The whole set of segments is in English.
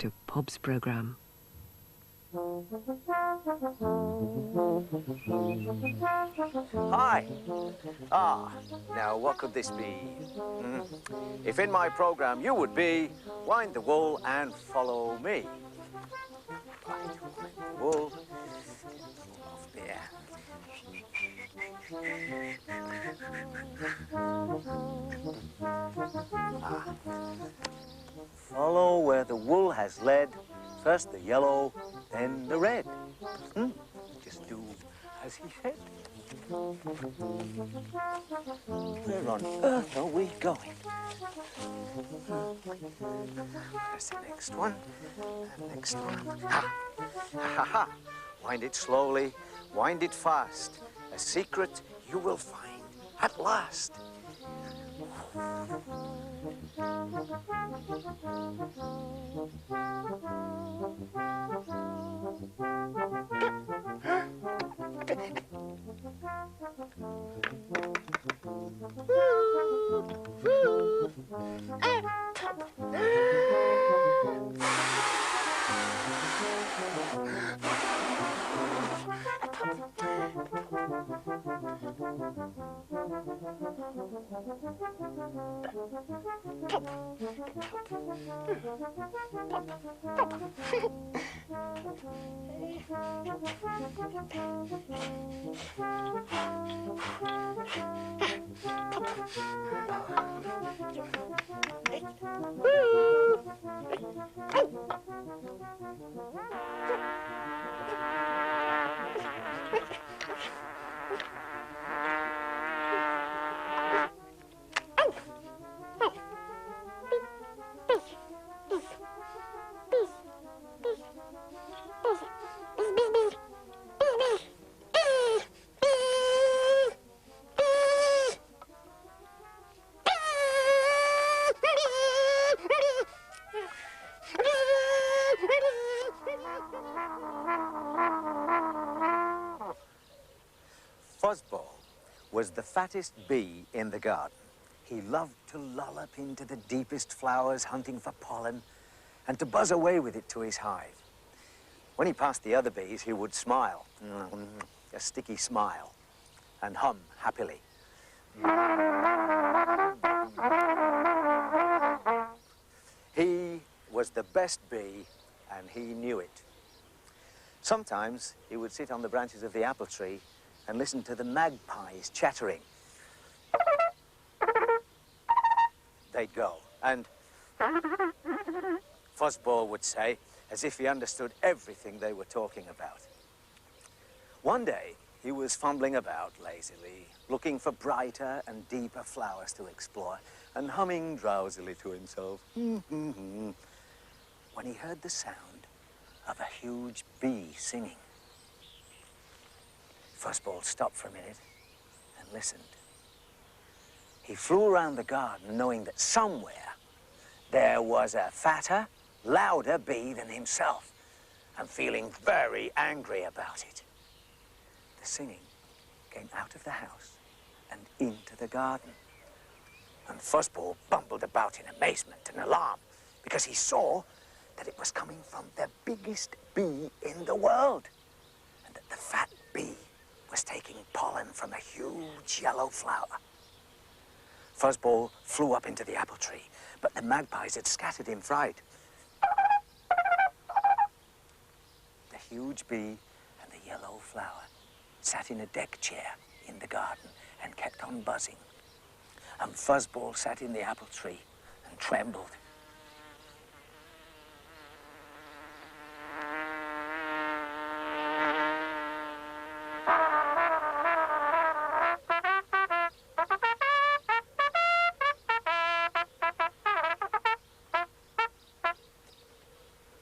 to Pob's programme. Hi. Now what could this be? If in my programme you would be, wind the wool and follow me. Right, wind the wool. Off there. Follow where the wool has led, first the yellow, then the red. Just do as he said. Where on earth are we going? There's the next one, and next one. Ha! Ha ha! Wind it slowly, wind it fast. A secret you will find at last. Fuzzball was the fattest bee in the garden. He loved to lollop into the deepest flowers hunting for pollen and to buzz away with it to his hive. When he passed the other bees, he would smile, a sticky smile, and hum happily. He was the best bee, and he knew it. Sometimes he would sit on the branches of the apple tree and listen to the magpies chattering. They'd go, and Fuzzball would say, as if he understood everything they were talking about. One day, he was fumbling about lazily, looking for brighter and deeper flowers to explore, and humming drowsily to himself. When he heard the sound of a huge bee singing. Fuzzball stopped for a minute and listened. He flew around the garden knowing that somewhere there was a fatter, louder bee than himself, and feeling very angry about it. The singing came out of the house and into the garden. And Fuzzball bumbled about in amazement and alarm because he saw that it was coming from the biggest bee in the world, and that the fat bee was taking pollen from a huge yellow flower. Fuzzball flew up into the apple tree, but the magpies had scattered in fright. The huge bee and the yellow flower sat in a deck chair in the garden and kept on buzzing. And Fuzzball sat in the apple tree and trembled.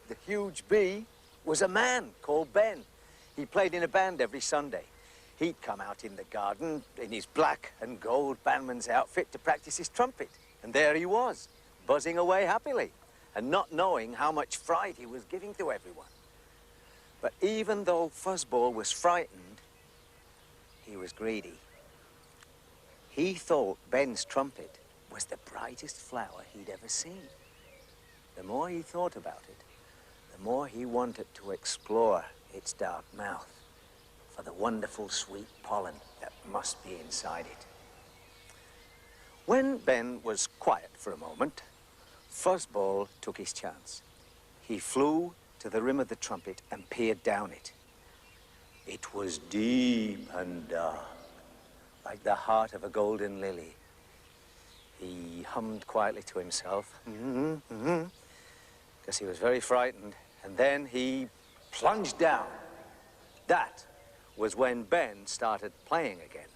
The huge bee was a man called Ben. He played in a band every Sunday. He'd come out in the garden in his black and gold bandman's outfit to practice his trumpet. And there he was, buzzing away happily and not knowing how much fright he was giving to everyone. But even though Fuzzball was frightened, he was greedy. He thought Ben's trumpet was the brightest flower he'd ever seen. The more he thought about it, the more he wanted to explore its dark mouth for the wonderful sweet pollen that must be inside it. When Ben was quiet for a moment, Fuzzball took his chance. He flew to the rim of the trumpet and peered down it. It was deep and dark, like the heart of a golden lily. He hummed quietly to himself, because he was very frightened, and then he plunged down. That was when Ben started playing again.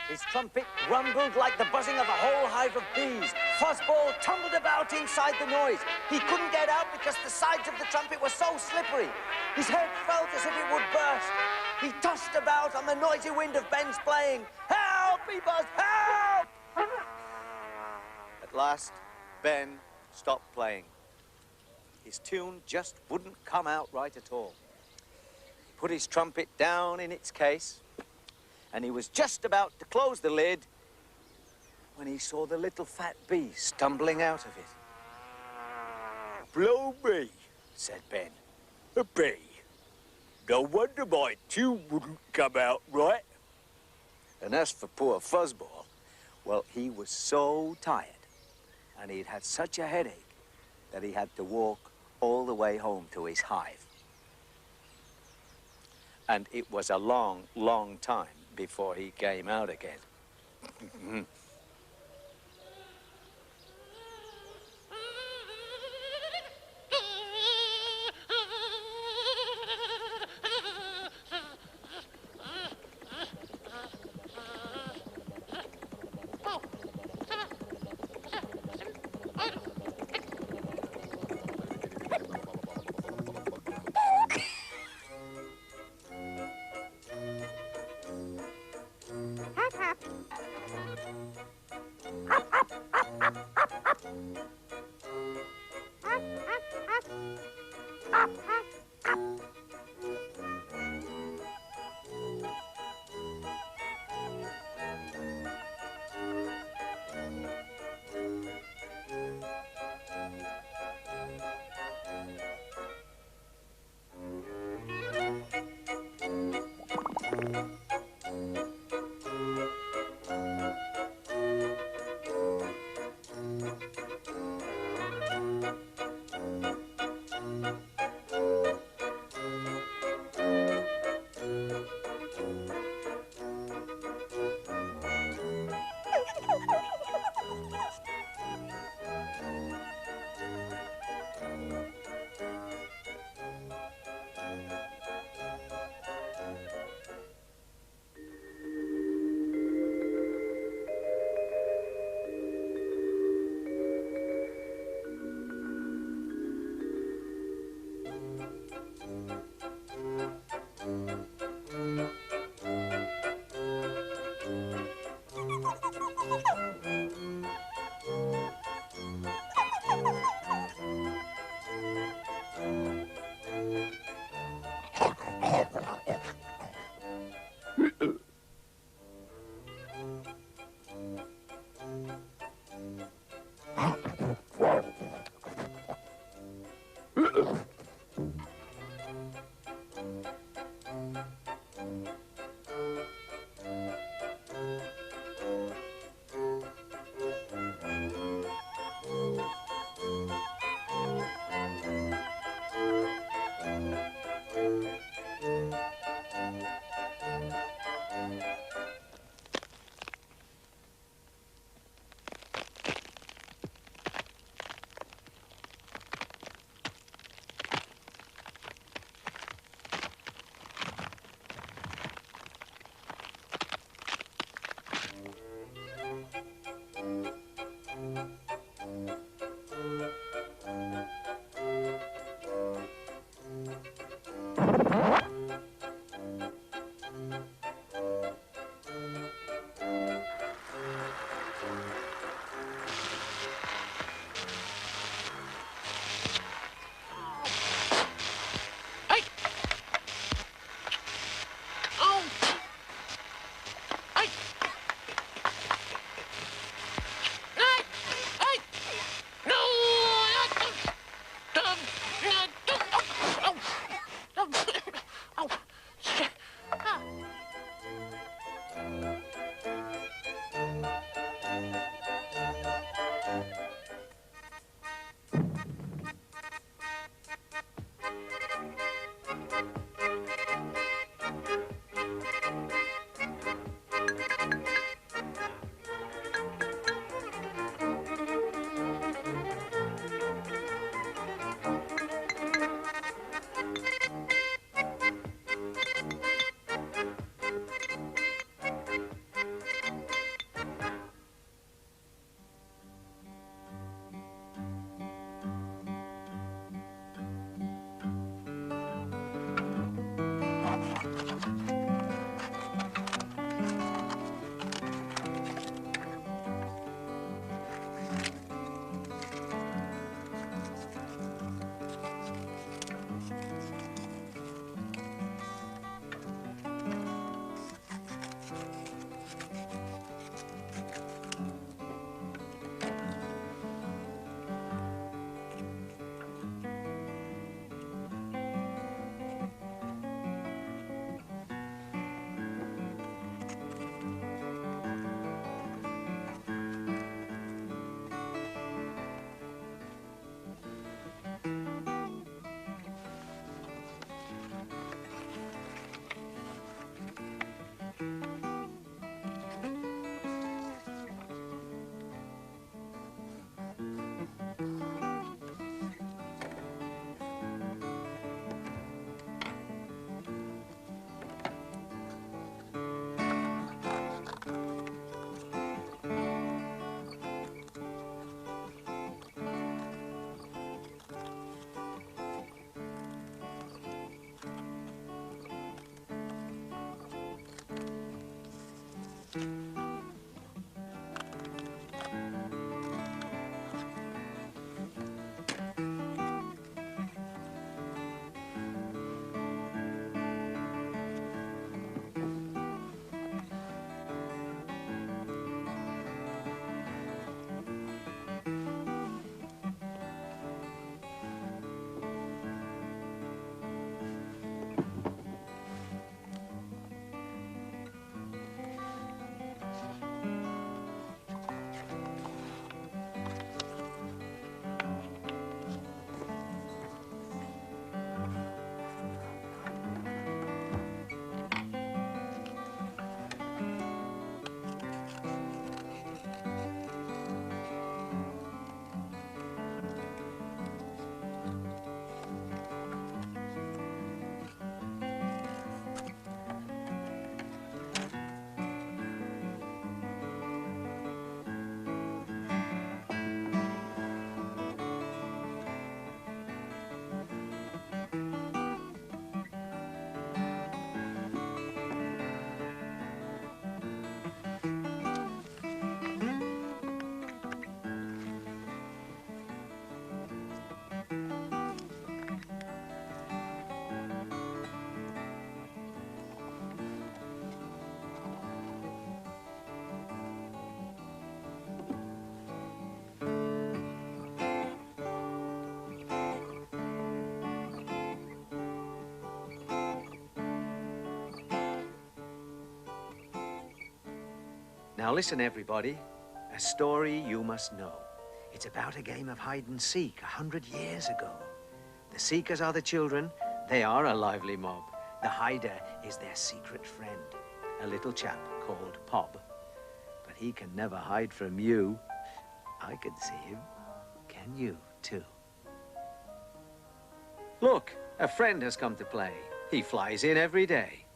His trumpet rumbled like the buzzing of a whole hive of bees. Fuzzball tumbled about inside the noise. He couldn't get out because the sides of the trumpet were so slippery. His head felt as if it would burst. He tossed about on the noisy wind of Ben's playing. Help me, Buzz, help! At last, Ben stopped playing. His tune just wouldn't come out right at all. He put his trumpet down in its case, and he was just about to close the lid when he saw the little fat bee stumbling out of it. Blow me, said Ben. a bee. No wonder my tune wouldn't come out right. And as for poor Fuzzball, well, he was so tired, and he'd had such a headache that he had to walk all the way home to his hive. And it was a long, long time before he came out again. Now listen, everybody. A story you must know. It's about a game of hide and seek 100 years ago. The seekers are the children. They are a lively mob. The hider is their secret friend, a little chap called Pob. But he can never hide from you. I can see him. Can you, too? Look, a friend has come to play. He flies in every day.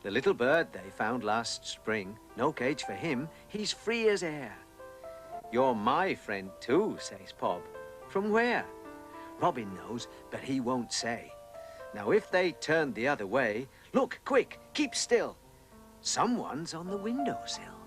The little bird they found last spring, no cage for him, he's free as air. You're my friend too, says Pob. From where? Robin knows, but he won't say. Now if they turned the other way, look, quick, keep still. Someone's on the windowsill.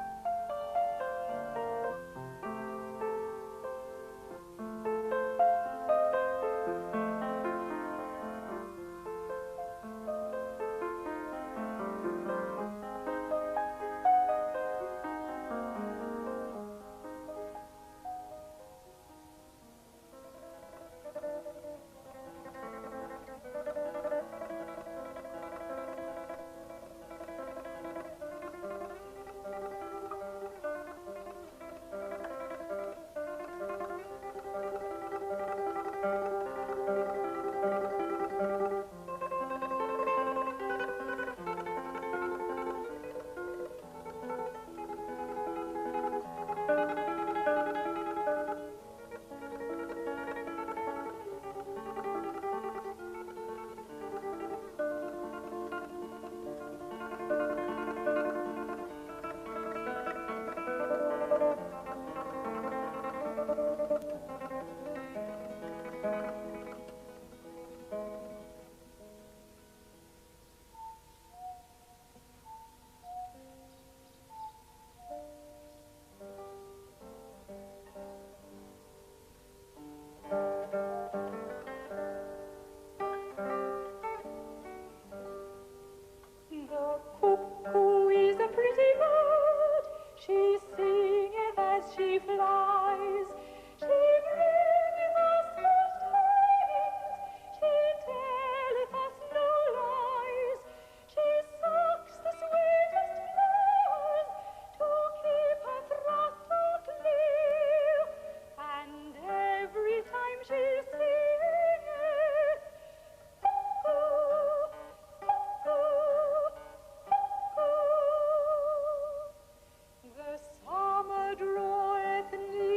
she flies. She bringeth us good tidings, she telleth us no lies. She sucks the sweetest flowers to keep her throat so clear, and every time she singeth, cuckoo, cuckoo, cuckoo. The summer draweth near.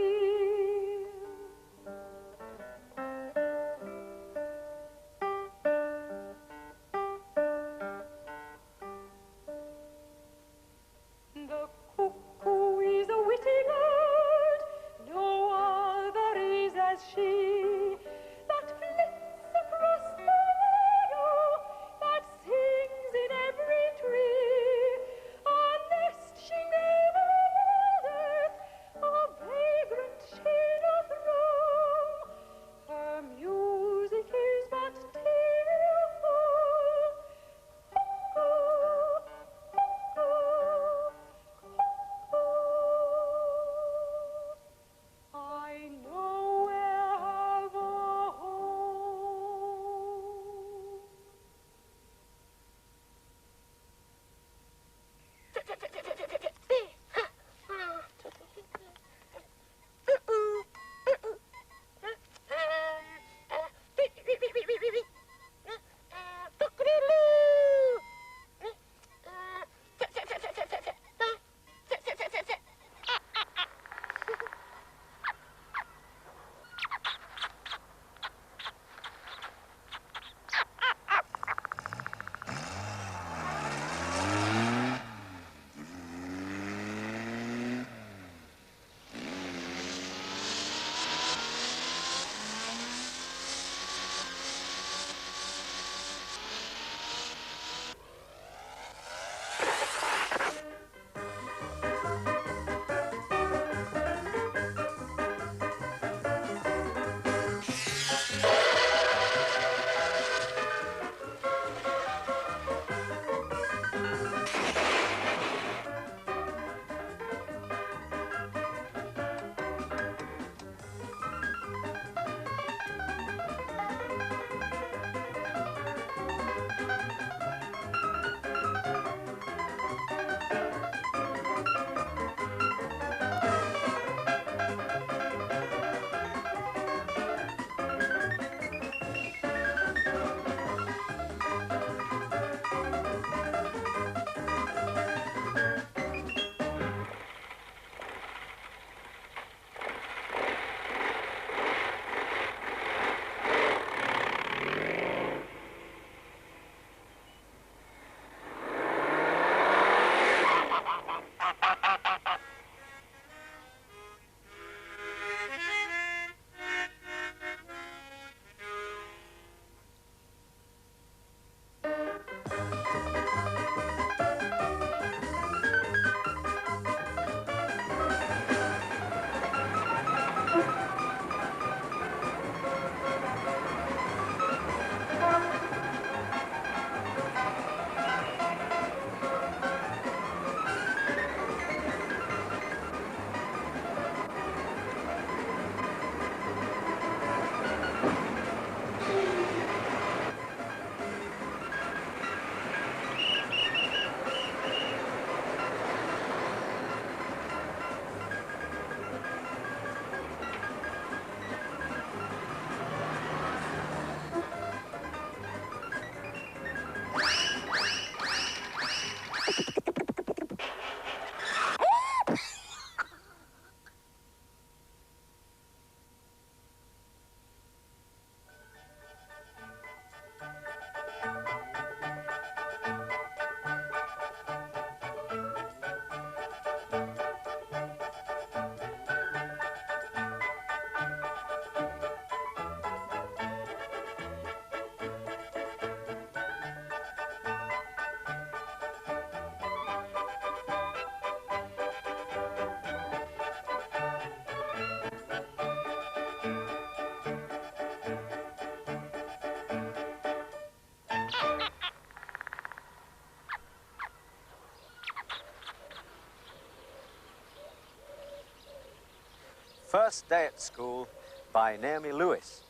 First Day at School by Naomi Lewis.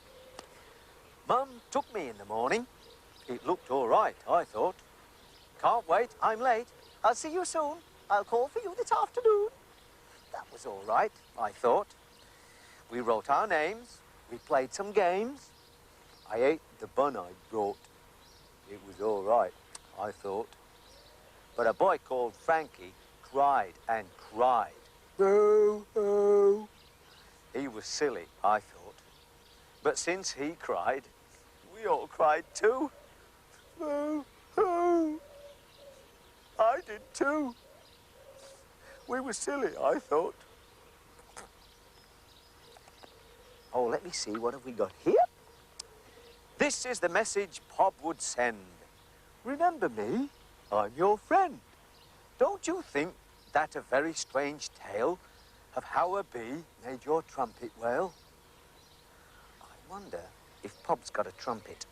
Mum took me in the morning. It looked all right, I thought. Can't wait, I'm late. I'll see you soon. I'll call for you this afternoon. That was all right, I thought. We wrote our names. We played some games. I ate the bun I brought. It was all right, I thought. But a boy called Frankie cried and cried. Boo, boo. He was silly, I thought. But since he cried, we all cried too. Boo, boo. I did too. We were silly, I thought. Oh, let me see, what have we got here? This is the message Pop would send. Remember me, I'm your friend. Don't you think that a very strange tale of how a bee made your trumpet wail? I wonder if Pop's got a trumpet.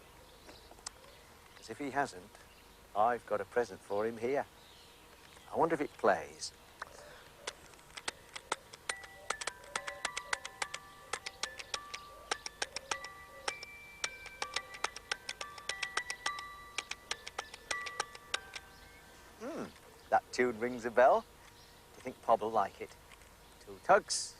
Because if he hasn't, I've got a present for him here. I wonder if it plays. That tune rings a bell. Do you think Pop will like it? 2 tugs.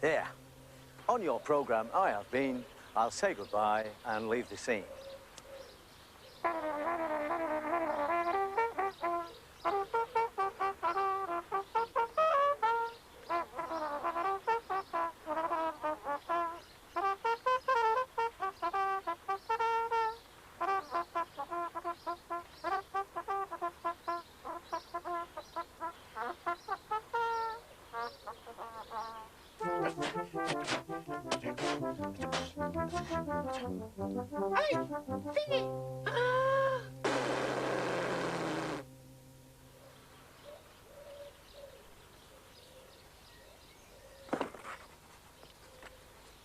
There. On your programme, I have been. I'll say goodbye and leave the scene.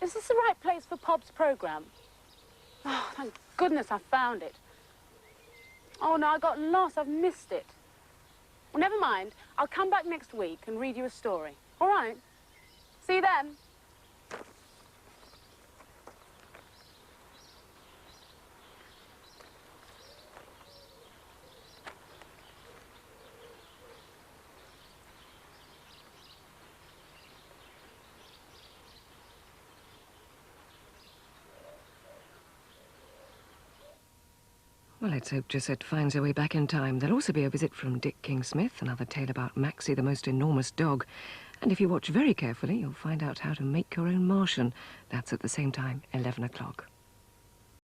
Is this the right place for Pop's programme? Oh, thank goodness I found it. Oh, no, I got lost. I've missed it. Well, never mind. I'll come back next week and read you a story. All right? See you then. Well, let's hope Gisette finds her way back in time. There'll also be a visit from Dick King-Smith, another tale about Maxie, the most enormous dog. And if you watch very carefully, you'll find out how to make your own Martian. That's at the same time, 11 o'clock.